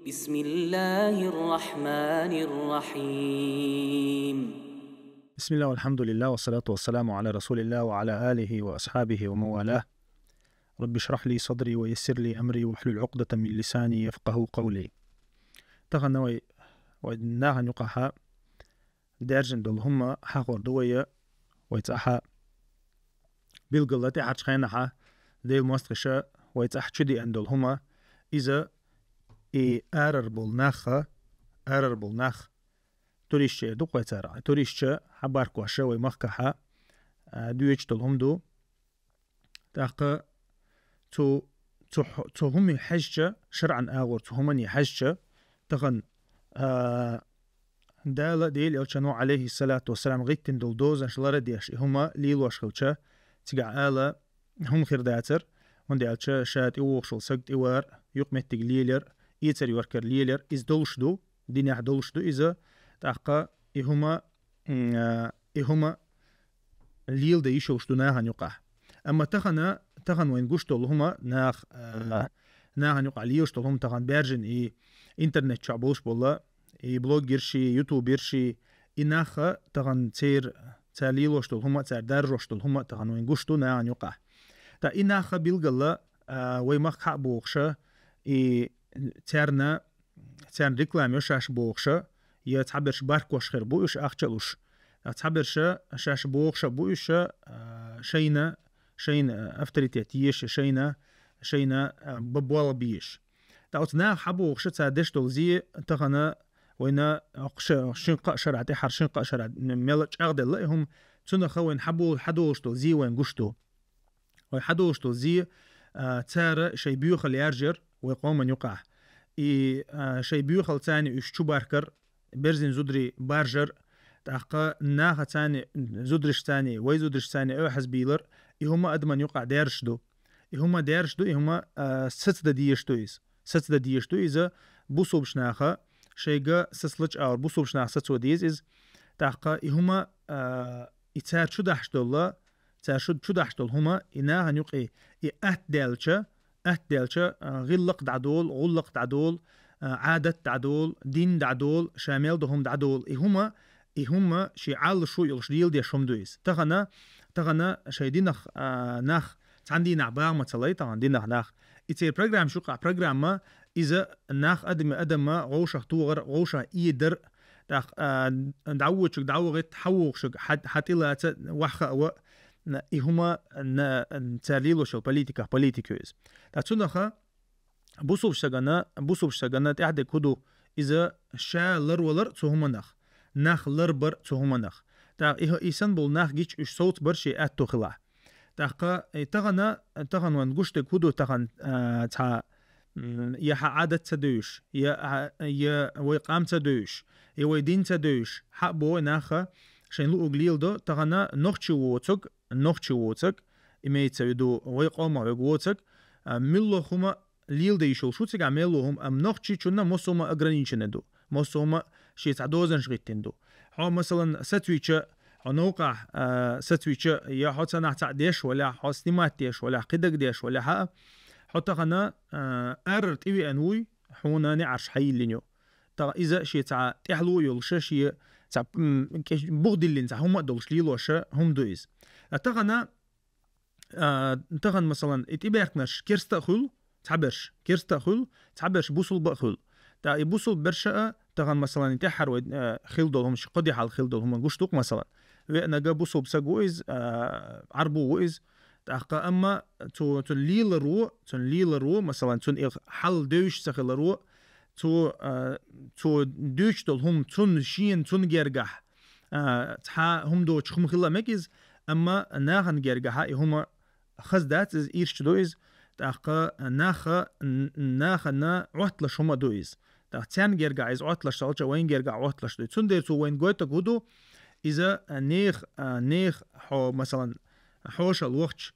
بسم الله الرحمن الرحيم. بسم الله والحمد لله والصلاة والسلام على رسول الله وعلى آله وأصحابه وموالاه. رب اشرح لي صدري ويسر لي أمري واحلل عقدة من لساني يفقه قولي. تغنى وإنها نقحا دارجن دول هم حقور دوية ويتأحا بالقلة حرش خينها ديل مستخشة ويتأح شدي أن دول هم إذا آرر بول ناخ توريش دوق ويتارع توريش حبار كواشة ويمخكحا دويش دول هم دو تاقا تو هم حجة شرعا آغور تو همني حجة تغن دالة ديل يلشانو عليه الصلاة والسلام غيتن دول دوزن شلارة ديش هما ليلو أشخوشة تقع آلا هم خير داتر وندي ألشا شاد إووخشل سقد إوار يقمت ليلر يتر يوركر ليلر إز دولشدو دينيح دولشدو إذا تاقا إهما ليل دا يشوشدو ناهن يقع أما تغن وين قشتو هما ناهن يقع ليوشتو هم تغن بيرجن إنترنت شعبوش بولا بلوجرشي يوتيوبرشي إناخا تغن تاليلوشتو هما دارجوشتو هما تغن وين قشتو ناهن يقع تا إناخا بيلغلا ويمخ حق بوخشة تارن ريكلام يوشاش بوخشة يتعبرش باركوش خير بويش أخجلوش تعبرش شاش بوخشة بويش شينا أفتريتيتيش شينا ببوالا بيش تعطنا حبو خشة تادش دولزي تغنى وينا شنقا شرعتي حر شنقا شرع ملج أغدل لهم تنخا وين حبو حدوش دولزي وين قشتو ويحدوش دولزي تار شي بيوخل يارجر ويقوم من يقع شي بيوخل تاني يشتو باركر برزين زودري بارجر تاقا ناخا تاني زودرش تاني وي زودرش تاني او حزبيلر هما ادمن يقع دارشدو هما ست دا ديشتو إذا بوصو بشناخا شيغا سسلج اور بوصو بشناخ ستو ديز إز تاقا هما يتار شو داشتو الله تار شو داشتو هما إناها نيقع أهدالشا غلق دعدول غلق دعدول عادة دعدول دين دعدول شامل دهم دعدول هما شي عال شو يلشديل دي شمدويس تغنا شي دينخ ناخ عندي نعبار مثلا طبعا دينخ ناخ يصير برنامج شو برنامج ما إذا ناخ أدم غوشة توغر غوشة يدر دعوة تحوش حتى لا وحخ هما تاليلو شو بوليتيكوز تاتسونخا بوصوب شغانا تحدك هدو إذا شا لر تو هما ناخ لربر تو هما ناخ تا إيسان بول ناخ جيش إش صوت برشي أتو خلا تاقا تغن وان قشتك هدو تغن يا عادة تدوش يا ويقام تدوش يا ويدين تدوش حبو ناخا شين لو أغليل دو تغن نوخشي ووتك إميت سيدو ويقوم ويقوتك ملو هما ليل دي شو تيجا عملوهم أم نوخشي شونا موسوما أغرانيشن دو موسوما شي تعدوزن شغيتين دو هو مثلا ستويتشا ونوقع ستويتشا يا حوت أنا تعديش ولا حوسنيمات ديش ولا قدق ديش ولا ها حتى غنا أرت إيوي أنوي حونا نعرش حي لينيو تا إذا شي تاع تحلو يلش شي تاع بغد اللي نتاع هما دولش ليلوشا هم دويز تغنا مثلا اتباركناش كيرستخل تعبرش بوصل بخل تا يبوصل برشا تغن مثلا يتحر خيل دولهم قدي حال خيل دولهم قشتوق مثلا وأنا جابوصل بسجويز عربو ويز تاقا أما تو ليل رو مثلا تون حل دوش سخل رو تو دوش دولهم تون شين تون جرجح تها هم دو تخم خلا مكيز أما ناهن جرجح هما خزدات إز إيرش دويز تاقا ناخنا عطلش هما دويز تاقتان جرجع إز عطلش تالجا وين جرجع عطلش دويز تون ديرتو وين قويتا قدو إذا نيخ حو مثلا حوش الوقت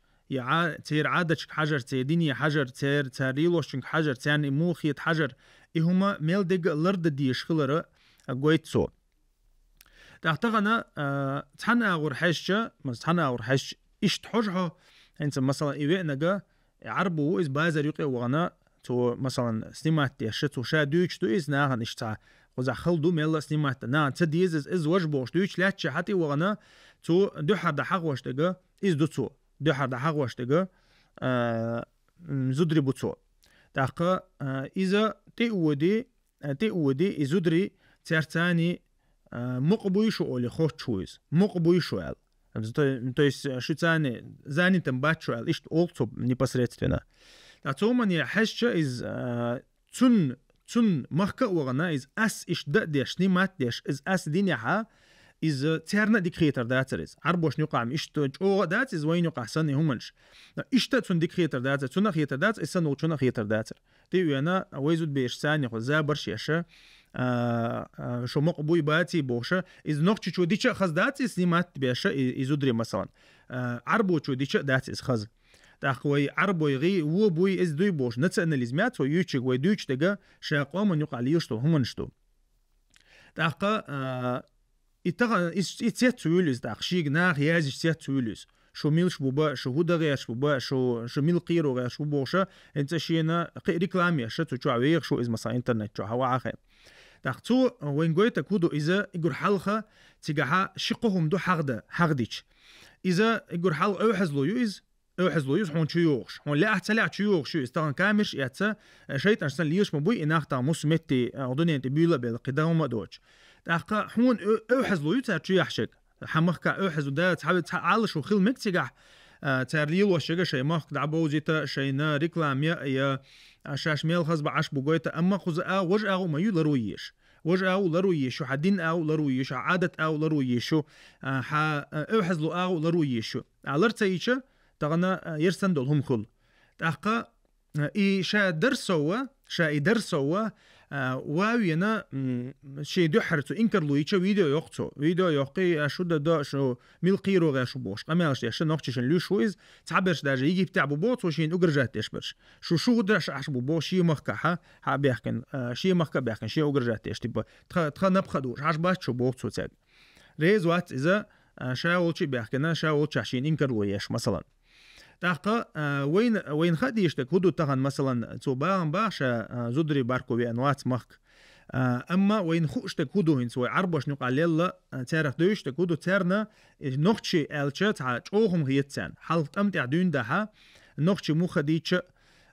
تير عادتك حجر تيديني حجر تيريلوشك حجر تاني موخيت حجر هما ميل دق لرد ديش خلرة قويت سو تاقتغنا تحنا أغور حشة إيش تحوشها انت مثلا إيوه نجا عربو إز بازر يقي وغنا تو مثلا سنيمات يشتو شا دويش تو إز ناهن إشتا وزع خلدو ميلا سنيمات نا تديز إز وجبوش دويش لاتش حتى وغنا تو دوحر دا حق واشتغا إز دو تو دوحر دا حق واشتغا زدري بوتو تاقا إذا تي إزودري ترتاني مقبوي شو أولي خوش شويز مقبوي شو أل то есть шуцане занятым бачуэл ишт олцо непосредственно тацомани хашча из цун махка угана из ас иш да дешни мат деш из ас диняха из терна дикретор дацерис арбош нюкам ишт о дац из войну касани хуманш ишт цун дикретор дац цунах хетер дац исан улчунах хетер дацер ти уяна вайзуд беш сани хо забарш яша شو مقبوي باتي بوشة إذ نقطة شو ديشة خز داتي سنيمات بيشة إزودري مثلا عربو شو ديشة داتي إز خز تأخوي عربو يغي هو بوي إز دوي بوش نتس أناليزمات ويوتشك ويدوش تجا شاقوا من يقع ليشتو هم نشتو تأخا إتغا إتسيت سويلوس تأخشيق ناخ يازش سيت سويلوس شو ميلش بوبا شو هودا غير بوبا شو ميل قيرو غير شو بوشة أنت شينا ريكلامي شتو شو عويق شو إز مثلا إنترنت شو هوا عاخر تاختو وين قويتا كودو إذا يقول حلقة تيجاها شقهم دو حغديش إذا يقول حلقة أوحزلو يوز هون شيوخش هون لا أحتلع شيوخ شو استغن كامش ياتسا شيء أنسان ليش مبوي إناختا مسمتي أظن أنت بيلا بالقدام ما دوتش تاخا هون أوحزلو يوز تشيحشك حمخك أوحزلو ده تحاول تعالش وخيل مك تيجاه تارليل وشجع شيء ما دعبو زيتا شينا ريكلاميا يا شاش ميل خز بعش بقولته أما خزأ وجأ أو ما يلرويش وجأ أو لرويش حدين أو لرويش عادة أو لرويش أوحزلو أو لرويش على رتيجة تغنى يرسن دولهم خل تحقق شا درسوا واوينا شي دحرتو انكر لويتشا فيديو يوقي شو دا شو ملقيرو غير شو بوش قمالش يا شو نوختشن لو شويز تعبرش داجا يجي بتاع بوبوت وشين اوغرجات يشبرش شو درش اش بوبو شي مخكا ها بيحكن شي مخكا بيحكن شي اوغرجات يش تبا نبخدور عاش باش شو بوت سوتاج ريز وات اذا شاولشي بيحكن شاولش عشان انكر لويش مثلا تاقا وين خديشتك هدو تغن مثلا توبان باشا زدري باركوبي انوات مخك اما وين خوشتك هدو هين سوي عربش نقع ليلا تارخ دوشتك هدو تارنا نوختشي الچت ها چوهم هيتسان حلقت امتع دون دها نوختشي مو خديتش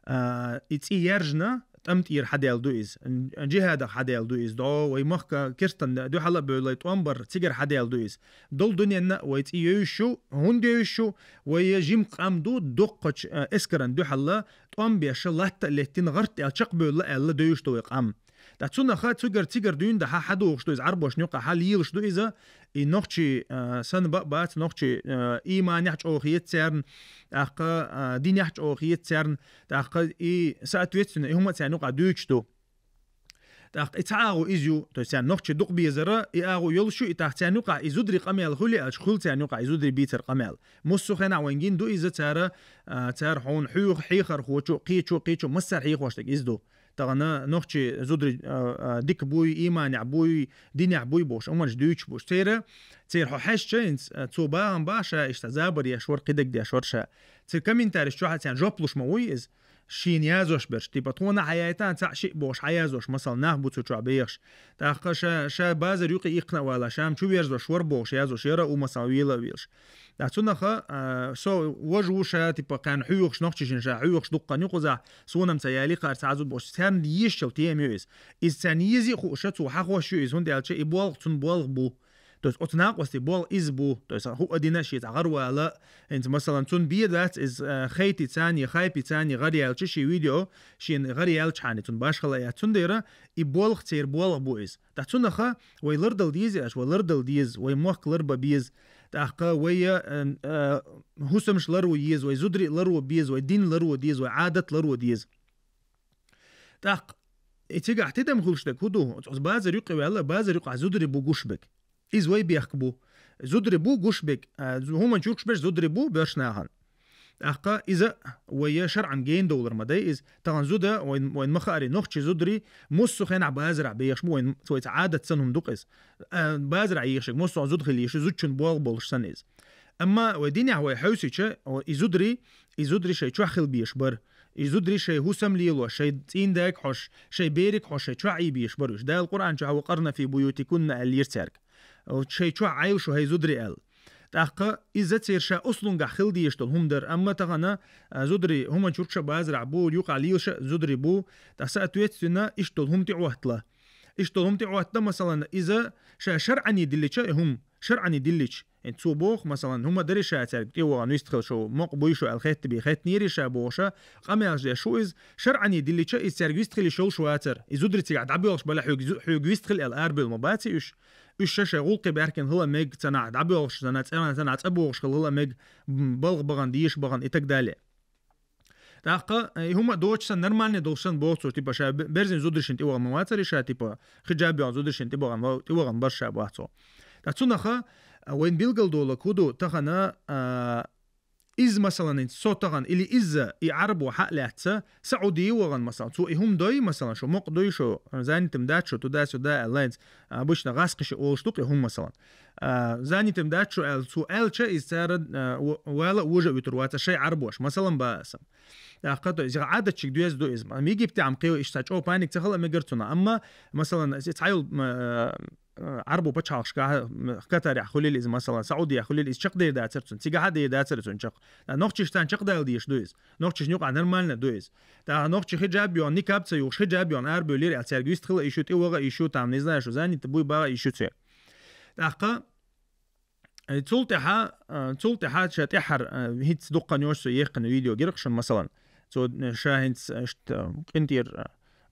اتسي يرجنا تمتير حديل دويز جهاد حديل دويز دو ويمخك كرتن دو حلا بوليت امبر تيجر حديل دويز دول دنيا ويت يوشو هونديشو ويجيم قامدو دقش اسكرن دو حلا طم بيش لات لتين غرت الشق بولا الا دويش تو يقام داتسونا خا تيجر دون ده حدو شتوز عربوش نيقا حليل شتو اذا نوختشي سن بات نوختشي ايمان يحج اوخيت سيرن اخا دين يحج اوخيت سيرن اخا اي ساتويتسن هما تانوقا دوچتو اخ اتعاو ازيو تو سان نوختشي دوق بيزرا اياغو يلشو اتاحتانوقا ازودري قمال خولي اشخول تانوقا ازودري بيتر قمال موسو خنا وينجين دو اذا تار حون حيوخ حيخر خوچو قيچو مسر حيخ واشتك ازدو تغنا نوختشي زودري ديك بوي ايمان عبوي دين عبوي بوش امانش دويتش بوش تير حو حاش تشينز توبان باشا اشتزابر يا شور قدك دي شورشا تير كومنتاريش شو حتى جوبلوش مويز شين يازوش برش تي بطونا حياتان تاع شيء بوش حيازوش مثلا نهبوتو تشع بيخش تاخ شا بازر يقي يقنا ولا شام شو يرزو شور بوش يازوش يرا ومثلا ويلا ويلش داتونا خا سو وجوشا تي كان حيوخش نوختشين شا حيوخش دقه نقزع سونم تيالي قار تعزو بوش تان ديشل تيميوز از تانيزي خوشتو حقوشو از هون دالچ يبول تون بول بو توس اتناق وستي بول از بو توس هو ادينا شي تعغروا لا انت مثلا تون بيدات از خيتي ثاني خايبي ثاني غريال شي فيديو شين غريال حاني تون باش خلايا تون ديرا يبول ختير بول بو از داتونا خا ويلردل ديز اش ويلردل ديز ويموك لربا بيز تاقا ويا هوسمش لرو يز ويزدري لرو بيز ويدين لرو ديز وعادة لرو ديز تاق اتيجا احتدم خلشتك هدو بازر يقي ولا بازر يقع زدري بو قشبك إز وي بيحكبو زدري بو قشبك هما نشوفش باش زدري بو برشناهن أحقا إذا ويا شرعا جين دولار مداي إز طبعا زودا وين مخاري نوختشي زدري موسو خين بازرع بيخش مو وين سويت عادة سنهم دوقس بازرع يخشك موسو زود خليش زوتشن بولش سنيز أما وديني هو حوسيتش إزودري شيء شو خل بيش بر يزدري شيء هسم ليلو شيء تين داك حش شيء بيرك حش شيء شعي بيش بروش ده القرآن شو وقرنا في بيوتكن اليرتارك أو شيء شو عايش وهي زدري ال تحقق إذا تصير شيء أصلاً قخل دي يشتغل هم در أما تغنى زدري هم شركة بازرع بو يوقع ليش زدري بو تحسأت ويتسنا يشتغل هم تعوهتله يشتغل هم تعوهتله مثلاً إذا شرعني يدلش هم شرعني يدلش انت سو بوخ مثلا هم دري شاتر تيوا نيستخل شو مقبوي شو الخيت بي خيت نيري شابوشا قامياج شو از شرعني دلي تشا يسترغيستخل شو شواتر يزودرتي قاعد عبيوش بلا حيغيستخل الاربل مباتي ايش شغل قباركن هو ميج تنع عبيوش تنع ابوش هو ميج بلغ بغان ديش بغان اتقدالي تاقا هم دوتشن نورمالني دوشن بوتسو تيبا شا برزن زودرشن تيوا مواتر شا تيبا خجابي زودرشن تيبا برشا بواتسو تاتسونخا وين بيلقل دولا كودو تغنى إز مثلا صوتغن اللي إز يعربوا حق لاتسا سعودي وغن مثلا سو هم دوي مثلا شو مق دوي شو زاني تمدات شو تداس ودا اللينز بوش نغاسقش أول شتوك هم مثلا زاني تمدات شو سو ألشة يسارد ولا وجه وتروات شيء عربوش مثلا باسم قطع إذا عادة شيء دويز دو إزم أما يجي بتعم قيو إشتاج أو بانيك تخلى مجرتنا أما مثلا تعيل عربو بتشعش قطر يخلي إذا مثلا سعودي يخلي إذا شق ده داترتون تيجي هذا يداترتون شق نوختش تان شق ده ديش دويز نوختش نيوق عن المال دويز تا نوختش خجاب يون نيكاب تيوش خجاب يون أربع لير أتسرجيست خلا يشوت إيوغا يشوت عم نزنا شو زاني تبوي بقى يشوت سير تاقا تولتها شاتحر هيت دقة نيوش يقن فيديو جرقشن مثلا تو شاهنت اشت قنتير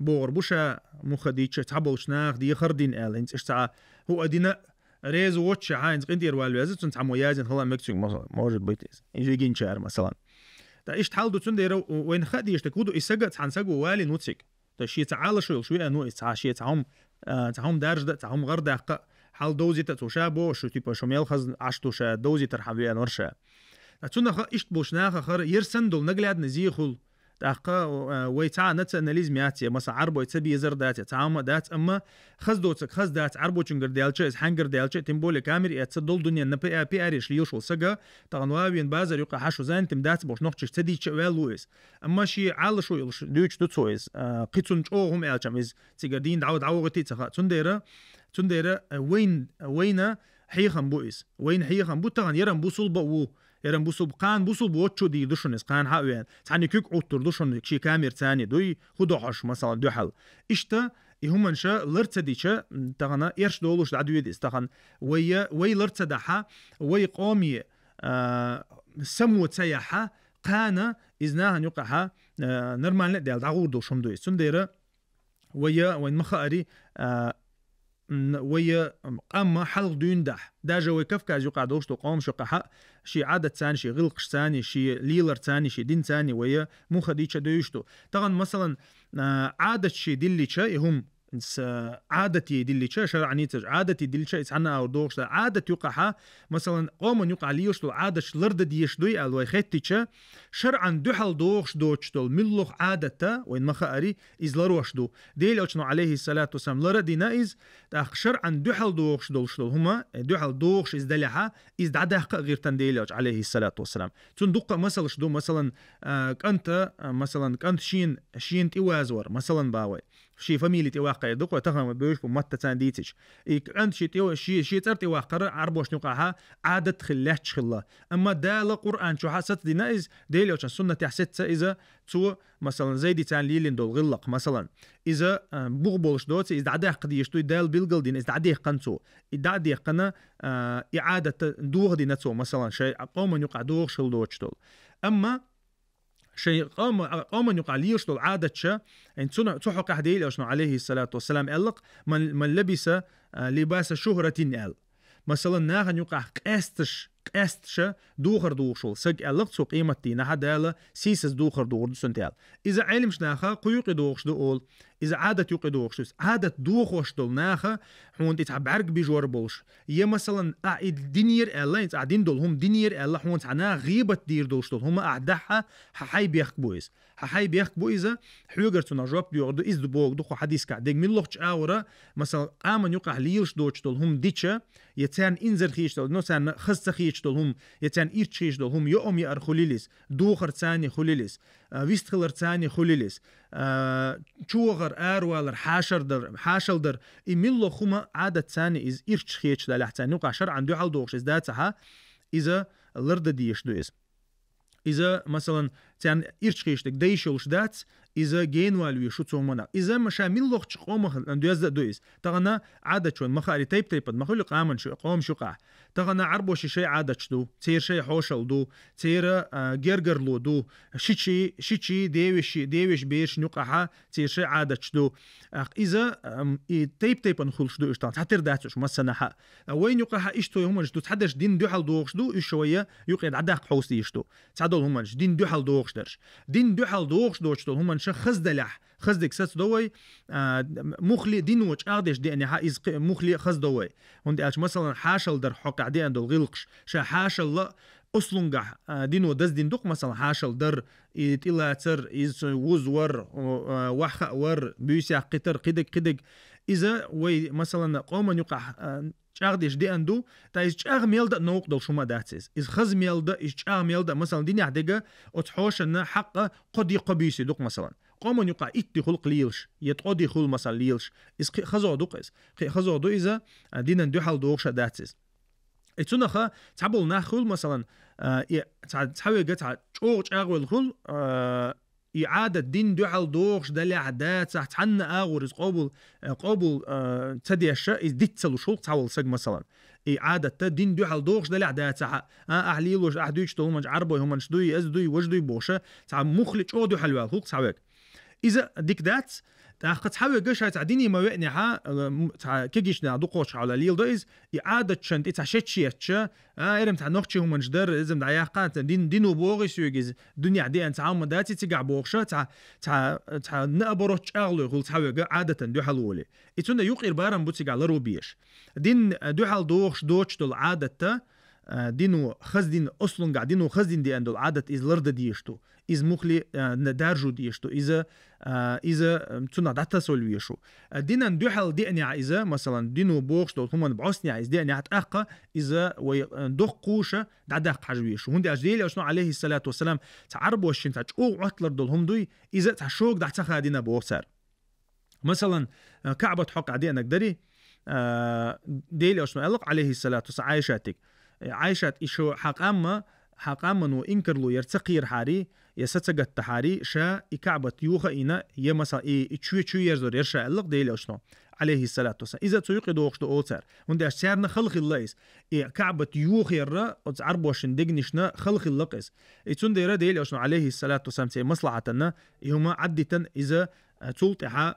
بور بوشا مخديتش تعبوش ناخ دي خردين انت اشتع هو ادينا ريز واتش عايز قنتير والوازت تنت عمويازن هلا مكسيك مثلا موجود بيتيز يجي جينشار مثلا تا ايش تحالدو تنديرو وين خدي يشتكودو يسقط حنسقو والي نوتسيك تا شي تعال شو انو شي تعهم درجه تعهم غرد حال دوزي تتوشابو شو تيبا شو ميلخز عشتو شا دوزي ترحبي انورشا تسونا ايش بوشناخ خر يرسندل نقلاد نزيخل تاقا ويتع نت اناليز مياتي مثلا عربو يتبي يزر دات تعام دات اما خز دات عربو چنگر دالچ از هنگر دالچ تمبول كامير يتصدل دنيا نبي بي اريش ليوشو سغا تغنواوين بازر يقع حشو زان تم دات بوش نوخش تدي تشوالويس اما شي عال شو يلش دوچ توتسويس قيتون چوهم الچميز تيغدين دعود عوغتي تخا تنديره وين حيخم بويس وين حيخم بو تغن يرم بوصل بو يرم بوصل قان بوصل بوتشو دي دوشنس قان حاوين تعني كيك اوتر دوشن شي كامير ثاني دوي خدوحش مثلا دوحل اشتا هم انشا لرتديچا تغنا يرش دولوش عدويدس تغن وي لرتدحا وي قومي سمو تسيحا قانا اذناها يقعها نورمال ديال داغور دوشم دوي سنديره وين مخاري ويا أما حلق دون ده جوي كفكاز يقع دوش تقوم شقحة شي عادة ثاني شي غلقش ثاني شي ليلر ثاني شي دين ثاني ويا مو خديتش دوشتو طبعا مثلا عادة شي دليتشا هم عادتي دليتشا شرعنيتج عادتي دليتشا يتحنا او دوش عادة يقعها مثلا قوم يقع ليشتو عادة لرد ديشدوي الوي خيتيتشا شرعا دوحل دوش دوشتو ملوخ عادة وين مخاري ازلروش دو ديلوشنو عليه الصلاة والسلام لردي نايز تاخ شرعا دوحل دوش دوشتو هما دوحل دوش ازدلحا ازدعدها غير تنديلوش عليه الصلاة والسلام تندق مثلا شدو مثلا كنت مثلا كنت شين تيوازور مثلا باوي شي فاميلي تواقع دقوا تغم بيوش بمتة تانديتش أنت شي ترتي واقع عربوش نقعها عادة خلاش خلا أما دال قرآن شو حسيت دي نايز ديلي وش السنة تحسيت إذا تو مثلا زيدي تان ليلين دول غلق مثلا إذا بغبولش دوت إذا عديه قديش تو دال بيلقل دين إذا عديه قنتو إذا عديه قنا إعادة دوغ دي نتو مثلا شيء قوم يقع دوغ شل دوتش دول أما شيء قوم يقع ليشتو العادة شا إن تحق أحديل أشنو عليه الصلاة والسلام ألق من لبس لباس شهرة أل مثلا ناغن يقع قاستش دوخر دوخشول سق ألق سو قيمتي نحدالا سيسس دوخر دوخر سنتال إذا علمش ناخا قيوقي دوخش دول إذا عادة يقي دوخش عادة دوخش دول ناخا حون تتعب عرق بيجور بولش يا مثلا أعيد دينير ألا إنت قاعدين دول هم دينير ألا حون تعنا غيبة دير دوش دول هم أعدها ححي بيخبويز ححي بيخبويزا حيوغرتو نجواب بيوردو إز دبوغ دوخو حديث كعدق من لوخش آورا مثلا آمن يقع ليلش دوش دول هم ديتشا يتان إنزر خيش دول نوسان خست خيش خيش دولهم يتان إيرتشيش دولهم يوم يأر خليلس دوخر تاني خليلس ويستخلر تاني خليلس شوغر آروالر حاشلدر إميلو خما عادة تاني إز إيرتش خيش دا لحتان نوقع شرعا دو حال دوغش إز داتها إذا لرد ديش دو إز إذا مثلا تان إيرتش خيش دك ديشولش دات إذا جين والوي شو تسومنا إذا مشامل لوخ قوم اندوز دويس تغنا عادة شون مخالي تيب مخلي قامن شو قوم شو قاع تغنا عربوش شيء عادة شدو تير شيء حوشل دو تير جرجر لو دو شيء ديوش بيرش نقعها تير شيء عادة شدو إذا تيب نخلش دو إشتان حتر داتش مثلا حق وين يقعها إشتو هم جدو تحدش دين دو حال دوغش دو شوية يقعد عداق حوستي إشتو تعدل هم دين دو حال دوغش درش دين دو حال دوغش دوشتو هم خزدلح خزدك سات دوي مخلي دينوش اغدش دي اني حايز مخلي خز دوي هندي اش مثلا حاشل در حق عدي عند الغلقش شا حاشل لا اصلنجح دينو دز دين دوق مثلا حاشل در يتلا تر از وزور وح ور بيسا قطر قدك اذا وي مثلا قوم يقع اغدش دي اندو تا از اغ ميلد نوق دل شما داتس از خز ميلد از اغ ميلد مثلا ديني عدقه اتحوش ان حق قد يقبيسي دوق مثلا قوم يقع إتي خلق ليلش يتقضي خل مثلا ليلش إس خزو دوقس خزو دو إذا دينا دو حال دوقش داتس إتسونا خا تعبول ناخل مثلا تحاول جت تشوج أغول خل إعادة دين دو حال دوقش دلي عدات تحنا أغورز قابل تديش إز ديتسلو شول تعول سج مثلا إعادة دين دو حال دوقش دلي عدات أحليلوش أحدوش تو هم عربي هم شدوي أزدوي وجدوي بوشة تع مخلج أو دو حلوة خلق تعوق إذا ديك دات تاخد تحاول قش تعديني ما وقني ها كيجيش نعدو قوش على ليل دويز إعادة شنت إتعشتشيتش إرم تاع نوختشي هم نجدر إزم دعياقات دينو بوغيس يجيز دنيا عدي أنت عام داتي تيجع بوغشة تاع نأبروش أغلو يقول تحاول عادة دو حلولي إتونا يقير بارم بوتيجع لروبيش دين دو حل دوغش دوتش دول عادة دينو خزدين أصلاً قاعدينو خزدين دي عندو عادة إز لرد ديشتو إز مخلي ندارجو ديشتو إذا تنا داتا سولويشو دينا ندوحل دينيا إذا مثلا دينو بوغش دول هما بعصنيا إز دينيا هتأقى إذا ويدوخ قوشة دعداق حجويشو هندي أجديلي أشنو عليه الصلاة والسلام تعربوا الشين تاجقو عطلر دول هم دوي إذا تعشوق دعتخا دينا بوغسار مثلا كعبة حق عدينا قدري ديلي أشنو ألق عليه الصلاة والسلام عايشات إيشو حقاما وإنكرلو يرتقير حاري يستقت تحاري شا إكعبة يوخا إنا يمسا إتشو يرزور يرشا ألق ديلي أشنو عليه الصلاة والسلام إذا تيوقي دوغشتو أوتر هندي أشتارنا خلق الليس كعبة يوخ يرى أتعربوشن دقنشنا خلق اللقس إتون ديرا ديلي أشنو عليه الصلاة والسلام تي مصلحتنا إهما عدتا إذا تلتحا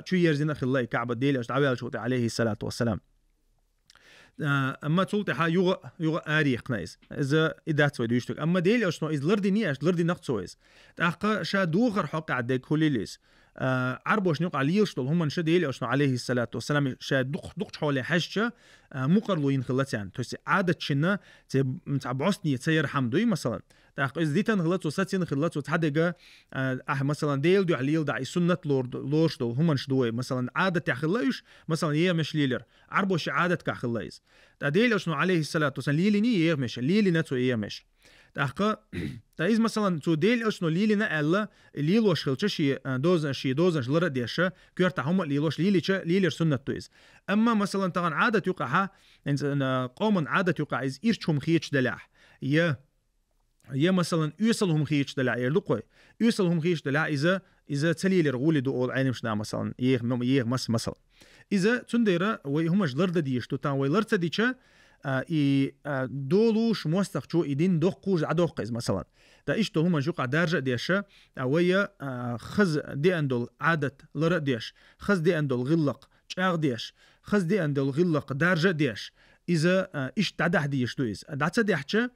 شو يرزينا خلقي كعبة ديلي أشنو عليه الصلاة والسلام اما تلتحا يوغا آري قنايز إذا إدات سوي دوشتك أما ديلي أشنو إذ لردي نياش لردي نقصويز تأخا شا دوغر حق عدك كوليليس عربوش نيوق عليش طول هم نشد ديلي أشنو عليه الصلاة والسلام شا دقش حوالي حشة مقرلو ينخلتان توسي عادة شنا تعبعصني تسير حمدوي مثلا تأخا إذ ديتان خلطو ساتين خلطو تحدقا مثلا ديل دو عليل دعي سنة لورش طول هم نشدوي مثلا عادة تأخلايش مثلا يمش ليلر عربوش عادة كأخلايز ديلي أشنو عليه الصلاة والسلام ليلي ني يمش ليلي نتو يمش تأخا تايز مثلا تو ديل أشنو ليلي نألا ليلوش خلتش شي دوزن شلر ديشة كيرتا هم ليلوش ليلي سنة تويز أما مثلا تغن عادة يقعها قوم عادة يقع إز إيرشهم خيش دلاح يا مثلا يوصلهم خيش دلاح يرلقوي يوصلهم خيش دلاح إذا تليل رغولي دو أول عينمش نا مثلا يغ مثلا إذا تنديرا وهم جلر ديشتو تان ويلر تديشة دولوش موستخشو إدين دوقوج عدوقز مثلا دا إيشتو هما جوقع دارجة ديشة ويا خز دي أندول عادة لر ديش خز دي أندول غلق شاغ ديش خز دي أندول غلق دارجة ديش إذا إيش تعدح ديشتو إز دعتا ديحشة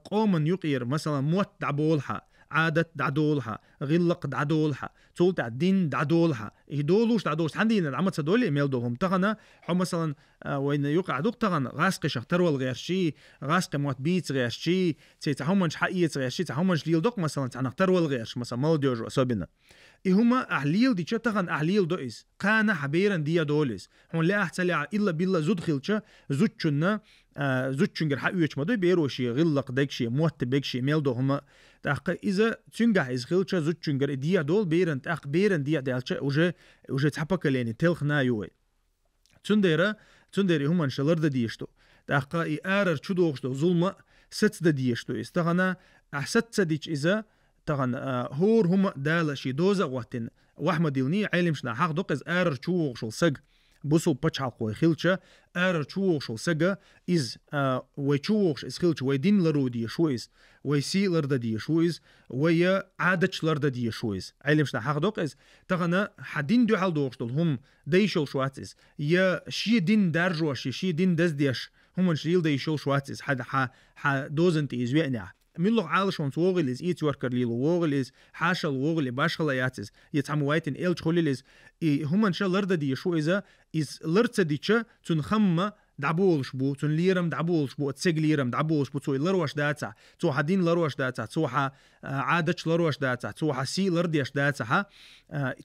قومن يقير مثلا موت دعبولها عادة دعدولها غلق دعدولها تولت الدين دعدولها يدولوش دعدولش عندي نعمت سدولي ميل دوهم تغنا حو مثلا وين يقع دوق تغن غاسق شختر والغير شي غاسق موت بيت غير شي تيتهمنش حقيقة غير شي تهمنش ليل دوق مثلا تنختر والغير مثلا مالديوج وسبنا هما أهليل دي تغن أهليل دوئس قانا حبيرا دي دولس هون لا أحتلع إلا بالله زود خلتش زود شنا زوتشنجر حقيقة مدو بيروشي غلق دكشي موت بكشي ميلدو هما تأخ إذا تنجح إز خلشة زوتشنجر ديا دول بيرن تأخ بيرن ديا دالشة وجه تحبك ليني تلخنا يوي تندري هما انشالر دا ديشتو تأخ إيارر تشدوغشتو ظلمة ست دا ديشتو استغنا أحسد سديش إذا تغن هور هما دالشي دوزا واتن وحمد ديلني علمشنا حق دوق إز آرر تشوغشل سج بوسو بچحقو خلچه ار چوغشل سگه از و چوغش از خلچه و دین لرو دی شویز و سی لرد دی شویز و یا عادت لرد دی شویز علمش حق دوق از تغنا حدین دو حال دوغشل هم دیشل شواتس یا شی دین درجوش شی دین دز دیش هم شیل دیشل شواتس حد ح دوزنت از وینا من لغ عالشون سوغلز إيت وركر ليلو وغلز حاشل وغل باشخلا ياتز يتعمويتن إلج خليلز هم إن شاء الله دي شو إذا إز لرت ديتشا تنخم دعبولش بو تن ليرم دعبولش بو تسج ليرم دعبولش بو تو لروش داتا تو حدين لروش داتا تو ح عادش لروش داتا تو حسي لرديش داتا ها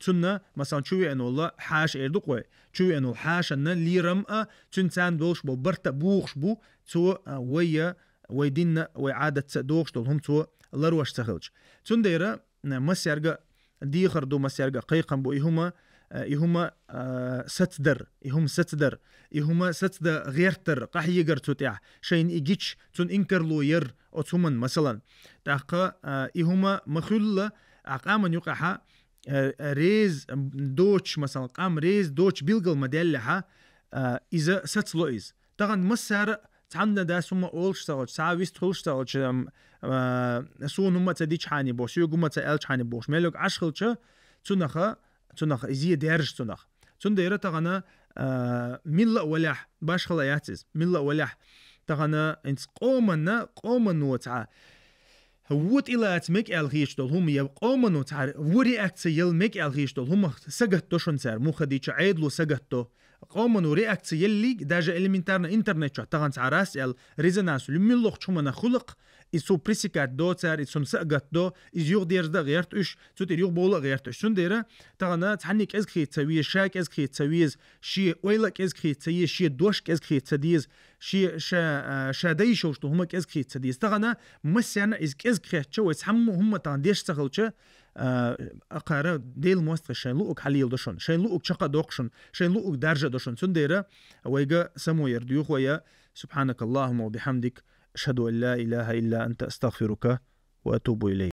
تنا مثلا شوي إنه الله حاش إردقوي شوي إنه حاش إن ليرم تنسان دولش بو برت بوخش بو تو ويا ويدين وعادة دوغش دولهم تو لروش تخلج تنديرا مسيرجا دي خردو مسيرجا قيقم بو إهما ستدر إهما ستدر غيرتر قح يجر تتع شين إجيتش تون إنكر لو ير أتومن مثلا تاقا إهما مخلة أقام يقعها ريز دوتش مثلا قام ريز دوتش بيلقل مدلها إذا ستلويز تغن مسار تعمدنا دا سوما أولش ساوش ساويست خلش ساوش سو نما تديش حاني بوش يو قمة تألش حاني بوش ميلوك عشخلش تنخ إزيه دارج تنخ تنديرة تغنى ملا ولح باش خلاياتز ملا ولح تغنى انت قومن وتعا هوت إلى أتمك الغيش دول هم يقومن وتعا وري أكتسيل مك الغيش دول هم سجهتو شن سار مو خديش عيدلو سجهتو قومن ورياكت يلي داجا إلمنتارنا إنترنت شو تغن تعراس ال ريزونانس لملوخ شو خلق إسو بريسيكات دو تار إسون سقط دو إزيوغ ديرز دا غيرت إش تود يوغ بولا غيرت إش تنديرا تغنا تحنيك إزكي تسويه شاك إزكي تسويز شي ويلك إزكي تسويه شي دوشك إزكي تسديز شي شا دايشوش تو همك إزكي تسديز تغنا مسيانا إزكي تشو يتحمو هم تغنديش تغلچه أقارا ديل موستر شين لوك حليل دشون شين لوك شقا دوقشون شين لوك درجة دشون سنديرا ويجا سمو يرديوخ ويا سبحانك اللهم وبحمدك أشهد أن لا إله إلا أنت أستغفرك وأتوب إليك